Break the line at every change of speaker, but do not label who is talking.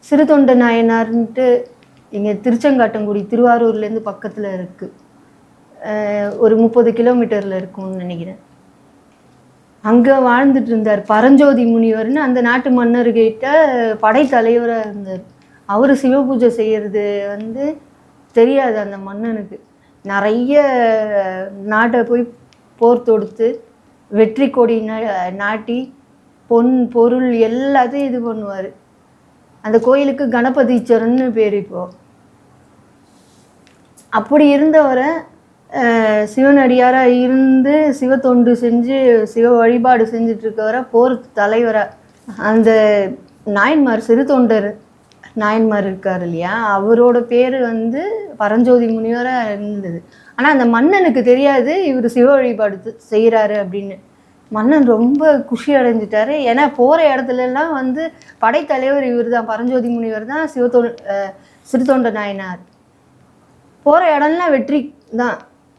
சிறுதொண்ட நாயனார்ன்ட்டு இங்கே திருச்செங்காட்டங்குடி திருவாரூர்லேருந்து பக்கத்தில் இருக்குது. ஒரு 30 கிலோமீட்டரில் இருக்கும்னு நினைக்கிறேன். அங்கே வாழ்ந்துட்டு இருந்தார். பரஞ்சோதி முனிவர்னு அந்த நாட்டு மன்னர்கிட்ட படைத்தலைவராக இருந்தார். அவர் சிவபூஜை செய்கிறது தெரியாது அந்த மன்னனுக்கு. நிறைய நாட்டை போய் போர் தொடுத்து வெற்றி கொடி நாட்டி பொன் பொருள் எல்லாத்தையும் இது பண்ணுவார். அந்த கோயிலுக்கு கணபதீச்சரன்னு பேர். இப்போது அப்படி இருந்தவரை சிவனடியாராக இருந்து சிவத்தொண்டு செஞ்சு சிவ வழிபாடு செஞ்சிட்ருக்கவரை போர் தலைவராக அந்த நாயன்மார் சிறுதொண்டர் நாயன்மார் இருக்கார் இல்லையா, அவரோட பேர் பரஞ்சோதி முனிவராக இருந்தது. ஆனால் அந்த மன்னனுக்கு தெரியாது இவர் சிவ வழிபாடு செய்கிறாரு அப்படின்னு. மன்னன் ரொம்ப குஷி அடைஞ்சிட்டாரு. ஏன்னா போகிற இடத்துலலாம் படைத்தலைவர் இவர் தான், பரஞ்சோதி முனிவர் தான் சிறுதொண்ட நாயனார். போகிற இடம்லாம் வெற்றி தான்.